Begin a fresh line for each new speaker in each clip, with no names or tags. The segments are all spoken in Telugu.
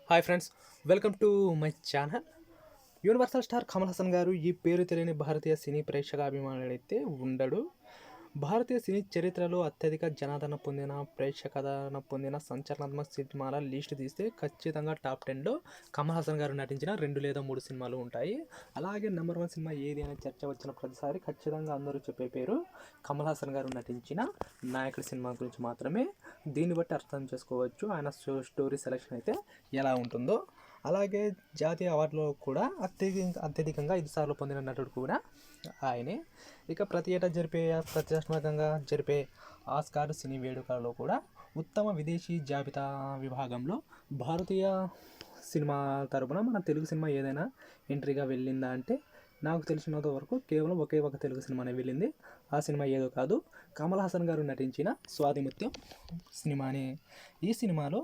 Hi friends, welcome to my channel. Universal star Kamal Haasan గారు ఈ పేరు తెలియని భారతీయ సినీ ప్రేక్షకాభిమానుడైతే ఉండడు. భారతీయ సినీ చరిత్రలో అత్యధిక జనాదరణ పొందిన, ప్రేక్షకాదరణ పొందిన సంచలనాత్మక సినిమాల లిస్ట్ తీస్తే ఖచ్చితంగా టాప్ 10లో కమల్ హాసన్ గారు నటించిన 2 లేదా 3 సినిమాలు ఉంటాయి. అలాగే నెంబర్ 1 సినిమా ఏది అనే చర్చ వచ్చిన ప్రతిసారి ఖచ్చితంగా అందరూ చెప్పే పేరు కమల్ హాసన్ గారు నటించిన నాయకుడి సినిమా గురించి మాత్రమే. దీన్ని బట్టి అర్థం చేసుకోవచ్చు ఆయన స్టోరీ సెలెక్షన్ అయితే ఎలా ఉంటుందో. అలాగే జాతీయ అవార్డులో కూడా అత్యధికంగా 5 సార్లు పొందిన నటుడు కూడా ఆయనే. ఇక ప్రతి ఏటా ప్రతిష్టాత్మకంగా జరిపే ఆస్కార్ సినీ వేడుకలలో కూడా ఉత్తమ విదేశీ జాబితా విభాగంలో భారతీయ సినిమా తరపున మన తెలుగు సినిమా ఏదైనా ఎంట్రీగా వెళ్ళిందా అంటే నాకు తెలిసినంత వరకు కేవలం ఒకే ఒక తెలుగు సినిమానే వెళ్ళింది. ఆ సినిమా ఏదో కాదు, కమల్ హాసన్ గారు నటించిన స్వాతిముత్యం సినిమాని. ఈ సినిమాలో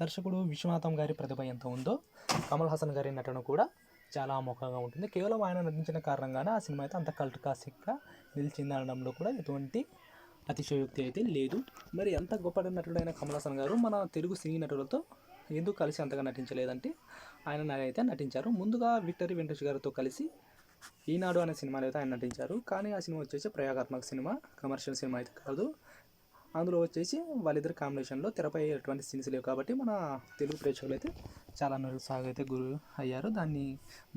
దర్శకుడు విశ్వనాథం గారి ప్రతిభ ఎంత ఉందో కమల్ హాసన్ గారి నటన కూడా చాలా అమోఘంగా ఉంటుంది. కేవలం ఆయన నటించిన కారణంగానే ఆ సినిమా అయితే అంత కల్ట్ క్లాసిక్గా నిలిచింది అనడంలో కూడా ఎటువంటి అతిశయోక్తి అయితే లేదు. మరి ఎంత గొప్ప నటుడైన కమల్ హాసన్ గారు మన తెలుగు సినీ నటులతో ఎందుకు కలిసి అంతగా నటించలేదంటే ఆయన అయితే నటించారు. ముందుగా విక్టరీ వెంకటేష్ గారితో కలిసి ఈనాడు అనే సినిమాలో అయితే ఆయన నటించారు. కానీ ఆ సినిమా వచ్చేసి ప్రయోగాత్మక సినిమా, కమర్షియల్ సినిమా అయితే కాదు. అందులో వచ్చేసి వాళ్ళిద్దరు కాంబినేషన్లో తెరపై ఎటువంటి సీన్స్ లేవు కాబట్టి మన తెలుగు ప్రేక్షకులు అయితే చాలా నిరుత్సాహం అయితే గురి అయ్యారు. దాన్ని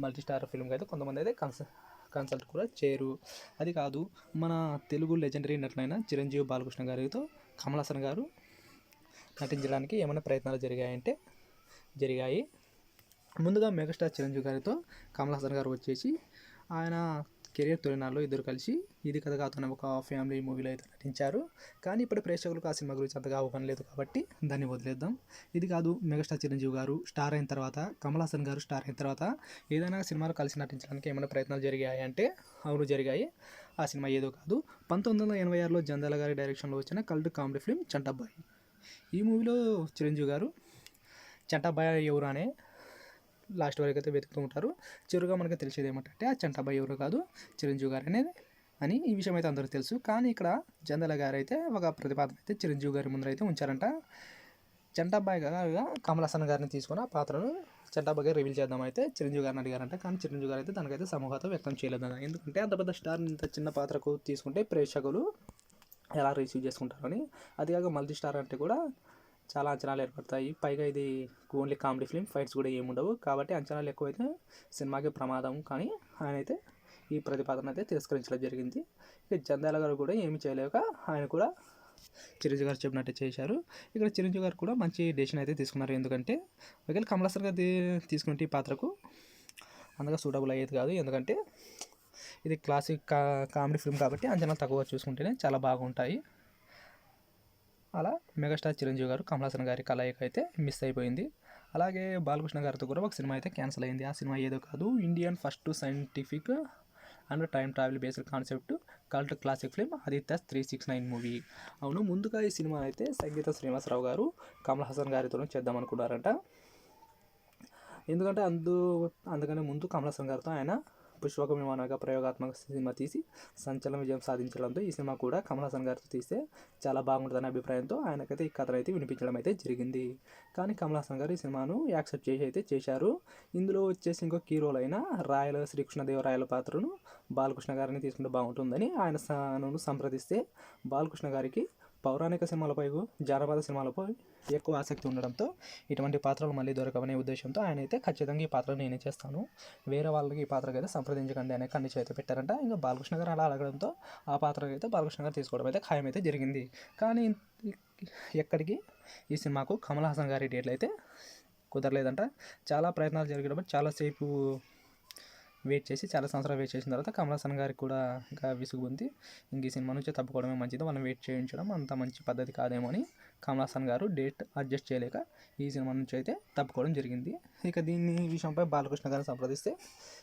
మల్టీ స్టార్ ఫిల్మ్గా అయితే కొంతమంది అయితే కన్సల్ట్ కూడా చేయరు. అది కాదు, మన తెలుగు లెజెండరీ నటులైన చిరంజీవి బాలకృష్ణ గారితో కమల్ హాసన్ గారు నటించడానికి ఏమైనా ప్రయత్నాలు జరిగాయంటే జరిగాయి. ముందుగా మెగాస్టార్ చిరంజీవి గారితో కమల్ హాసన్ గారు వచ్చేసి ఆయన కెరియర్ తొలినాల్లో ఇద్దరు కలిసి ఇది కథ కాదునే ఒక ఫ్యామిలీ మూవీలో అయితే నటించారు. కానీ ఇప్పుడు ప్రేక్షకులకు ఆ సినిమా గురించి అంతగా అవగాహన లేదు కాబట్టి దాన్ని వదిలేద్దాం. ఇది కాదు, మెగాస్టార్ చిరంజీవి గారు స్టార్ అయిన తర్వాత, కమల్ హాసన్ గారు స్టార్ అయిన తర్వాత ఏదైనా సినిమాలో కలిసి నటించడానికి ఏమైనా ప్రయత్నాలు జరిగాయి అంటే అవును, జరిగాయి. ఆ సినిమా ఏదో కాదు, 1986లో జంధ్యాల గారి డైరెక్షన్లో వచ్చిన కల్ట్ కామెడీ ఫిల్మ్ చంటబ్బాయి. ఈ మూవీలో చిరంజీవి గారు చంటబ్బాయి ఎవరు అనే లాస్ట్ వరకు అయితే వెతుకుతూ ఉంటారు. చివరిగా మనకు తెలిసేది ఏమంటే ఆ చంటబ్బాయి ఎవరు కాదు, చిరంజీవి గారు అనేది అని ఈ విషయం అయితే అందరికీ తెలుసు. కానీ ఇక్కడ జంధ్యాల గారు అయితే ఒక ప్రతిపాదన అయితే చిరంజీవి గారి ముందర అయితే ఉంచారంట. చంటబ్బాయి గారుగా కమల్ హాసన్ గారిని తీసుకుని ఆ పాత్రను చంటబ్బాయిగా రివీల్ చేద్దామైతే చిరంజీవి గారిని అడిగారంట. కానీ చిరంజీవి గారు అయితే దానికైతే సమూహత వ్యక్తం చేయలేదన్న. ఎందుకంటే అంత పెద్ద స్టార్ ఇంత చిన్న పాత్రకు తీసుకుంటే ప్రేక్షకులు ఎలా రిసీవ్ చేసుకుంటారని. అదిగాక మల్టీ స్టార్ అంటే కూడా చాలా అంచనాలు ఏర్పడతాయి. పైగా ఇది ఓన్లీ కామెడీ ఫిల్మ్, ఫైట్స్ కూడా ఏముండవు కాబట్టి అంచనాలు ఎక్కువైతే సినిమాకి ప్రమాదం. కానీ ఆయన అయితే ఈ ప్రతిపాదన అయితే తిరస్కరించడం జరిగింది. ఇక జంధ్యాల గారు కూడా ఏమి చేయలేక ఆయన కూడా చిరంజీవి గారు చెప్పినట్టే చేశారు. ఇక్కడ చిరంజీవి గారు కూడా మంచి డెసిషన్ అయితే తీసుకున్నారు. ఎందుకంటే ఒకవేళ కమల్ హాసన్ గారు తీసుకుంటే ఈ పాత్రకు అంతగా సూటబుల్ అయ్యేది కాదు. ఎందుకంటే ఇది క్లాసిక్ కామెడీ ఫిల్మ్ కాబట్టి అంచనాలు తక్కువ చూసుకుంటేనే చాలా బాగుంటాయి. అలా మెగాస్టార్ చిరంజీవి గారు కమల్ హాసన్ గారి కలయిక అయితే మిస్ అయిపోయింది. అలాగే బాలకృష్ణ గారితో కూడా ఒక సినిమా అయితే క్యాన్సిల్ అయింది. ఆ సినిమా ఏదో కాదు, Indian first scientific and time travel based concept cult classic film Aditya 369 movie. అవును, ముందుగా ఈ సినిమా అయితే సంగీత శ్రీనివాసరావు గారు కమల్ హాసన్ గారితో చేద్దాం అనుకున్నారంట. ఎందుకంటే అందుకనే ముందు కమల్ హాసన్ గారితో ఆయన పుష్పక విమానంగా ప్రయోగాత్మక సినిమా తీసి సంచలన విజయం సాధించడంతో ఈ సినిమా కూడా కమల్ హాసన్ గారితో తీస్తే చాలా బాగుంటుందనే అభిప్రాయంతో ఆయనకైతే ఈ కథను అయితే వినిపించడం అయితే జరిగింది. కానీ కమల్ హాసన్ గారు ఈ సినిమాను యాక్సెప్ట్ చేసి అయితే చేశారు. ఇందులో వచ్చేసి ఇంకో కీ రోల్ అయిన శ్రీకృష్ణదేవరాయల పాత్రను బాలకృష్ణ గారిని తీసుకుంటే బాగుంటుందని ఆయన సంప్రదిస్తే బాలకృష్ణ గారికి పౌరాణిక సినిమాలపై, జానపద సినిమాలపై ఎక్కువ ఆసక్తి ఉండడంతో ఇటువంటి పాత్రలు మళ్ళీ దొరకవనే ఉద్దేశంతో ఆయన అయితే ఖచ్చితంగా ఈ పాత్ర నేనే చేస్తాను, వేరే వాళ్ళకి ఈ పాత్రకి అయితే సంప్రదించకండి అనే కండిషన్ అయితే పెట్టారంట. ఇంకా బాలకృష్ణ గారు అలా అడగడంతో ఆ పాత్రకి అయితే బాలకృష్ణ గారు తీసుకోవడం అయితే ఖాయం అయితే జరిగింది. కానీ ఎక్కడికి ఈ సినిమాకు కమల్ హాసన్ గారి డేట్లు అయితే కుదరలేదంట. చాలా ప్రయత్నాలు జరిగడం, చాలాసేపు చాలా సంవత్సరాలు వెయిట్ చేసిన తర్వాత కమల్ హాసన్ గారికి కూడా ఇంకా విసుగు ఉంది. ఇంక ఈ సినిమా నుంచి తప్పుకోవడమే మంచిది, వాళ్ళని వెయిట్ చేయించడం అంత మంచి పద్ధతి కాదేమో అని కమల్ హాసన్ గారు డేట్ అడ్జస్ట్ చేయలేక ఈ సినిమా నుంచి అయితే తప్పుకోవడం జరిగింది. ఇక దీన్ని విషయంపై బాలకృష్ణ గారిని సంప్రదిస్తే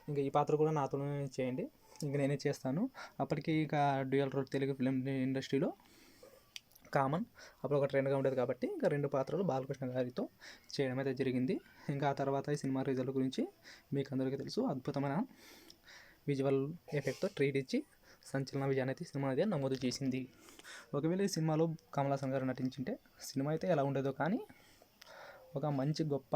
ఇంకా ఈ పాత్ర కూడా నాతోనే చేయండి, ఇంక నేనే చేస్తాను. అప్పటికి ఇక డ్యూయల్ రోల్ తెలుగు ఫిలిం ఇండస్ట్రీలో కామన్, అప్పుడు ఒక ట్రెండ్గా ఉండేది కాబట్టి ఇంకా 2 పాత్రలు బాలకృష్ణ గారితో చేయడం అయితే జరిగింది. ఇంకా ఆ తర్వాత ఈ సినిమా రిజల్ట్ గురించి మీకు అందరికీ తెలుసు. అద్భుతమైన విజువల్ ఎఫెక్ట్తో ట్రీట్ ఇచ్చి సంచలన విజయాన్ని అయితే సినిమా అయితే నమోదు చేసింది. ఒకవేళ ఈ సినిమాలో కమల్ హాసన్ గారు నటించింటే సినిమా అయితే ఎలా ఉండేదో కానీ ఒక మంచి గొప్ప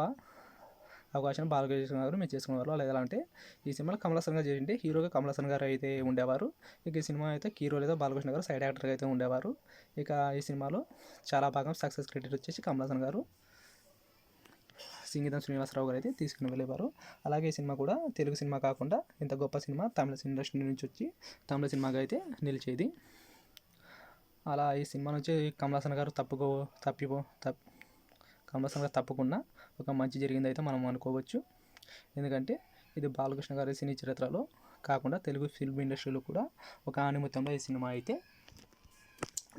అవకాశం బాలకృష్ణ గారు మీరు చేసుకునేవారు. అలా ఎలా అంటే ఈ సినిమాలో కమల్ హాసన్ గారు చేసింటే హీరోగా కమల్ హాసన్ గారు అయితే ఉండేవారు. ఇక ఈ సినిమా అయితే హీరో లేదా బాలకృష్ణ గారు సైడ్ యాక్టర్గా అయితే ఉండేవారు. ఇక ఈ సినిమాలో చాలా భాగం సక్సెస్ క్రెడిట్ వచ్చేసి కమల్ హాసన్ గారు, సింగీతం శ్రీనివాసరావు గారు అయితే తీసుకుని వెళ్ళేవారు. అలాగే ఈ సినిమా కూడా తెలుగు సినిమా కాకుండా ఇంత గొప్ప సినిమా తమిళ ఇండస్ట్రీ నుంచి వచ్చి తమిళ సినిమాగా అయితే నిలిచేది. అలా ఈ సినిమా నుంచి కమల్ హాసన్ గారు కమల్ హాసన్ గారు తప్పకుండా ఒక మంచి జరిగింది అయితే మనం అనుకోవచ్చు. ఎందుకంటే ఇది బాలకృష్ణ గారి సినీ చరిత్రలో కాకుండా తెలుగు ఫిల్మ్ ఇండస్ట్రీలో కూడా ఒక ఆణిముత్యంలో ఈ సినిమా అయితే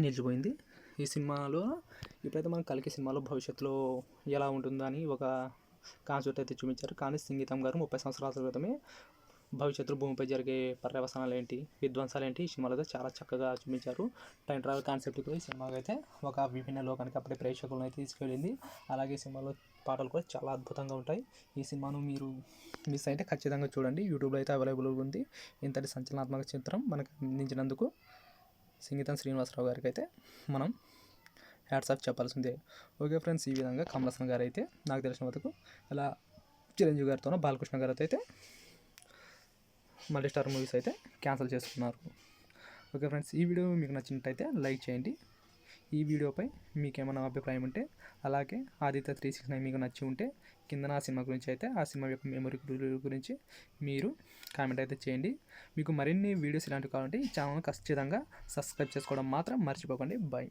నిలిచిపోయింది. ఈ సినిమాలో ఇప్పుడైతే మనం కల్కి సినిమాలో భవిష్యత్తులో ఎలా ఉంటుందో అని ఒక కాన్సెప్ట్ అయితే చూపించారు. కానీ సంగీతం గారు 30 సంవత్సరాల క్రితమే భవిష్యత్తులో భూమిపై జరిగే పర్యవసానాలు ఏంటి, విధ్వంసాలు ఏంటి ఈ సినిమాలో అయితే చాలా చక్కగా చూపించారు. టైం ట్రావెల్ కాన్సెప్ట్ కూడా ఈ సినిమాకి అయితే ఒక విభిన్న లోకానికి అప్పుడే ప్రేక్షకులను అయితే తీసుకెళ్ళింది. అలాగే ఈ సినిమాలో పాటలు కూడా చాలా అద్భుతంగా ఉంటాయి. ఈ సినిమాను మీరు మిస్ అయితే ఖచ్చితంగా చూడండి. యూట్యూబ్లో అయితే అవైలబుల్గా ఉంది. ఇంతటి సంచలనాత్మక చిత్రం మనకు అందించినందుకు సింగీతం శ్రీనివాసరావు గారికి అయితే మనం హ్యాట్స్ ఆఫ్ చెప్పాల్సిందే. ఓకే ఫ్రెండ్స్, ఈ విధంగా కమల్ హాసన్ గారు అయితే నాకు తెలిసిన వరకు అలా చిరంజీవి గారితోనో బాలకృష్ణ గారితో అయితే మల్టీ స్టార్ మూవీస్ అయితే క్యాన్సిల్ చేసుకున్నారు. ఓకే ఫ్రెండ్స్, ఈ వీడియో మీకు నచ్చినట్టయితే లైక్ చేయండి. ఈ వీడియోపై మీకు ఏమైనా అభిప్రాయం ఉంటే, అలాగే ఆదిత్య 369 మీకు నచ్చి ఉంటే కింద ఆ సినిమా గురించి అయితే ఆ సినిమా యొక్క మెమరీ గురించి మీరు కామెంట్ అయితే చేయండి. మీకు మరిన్ని వీడియోస్ ఇలాంటివి కావాలంటే ఈ ఛానల్ని ఖచ్చితంగా సబ్స్క్రైబ్ చేసుకోవడం మాత్రం మర్చిపోకండి. బాయ్.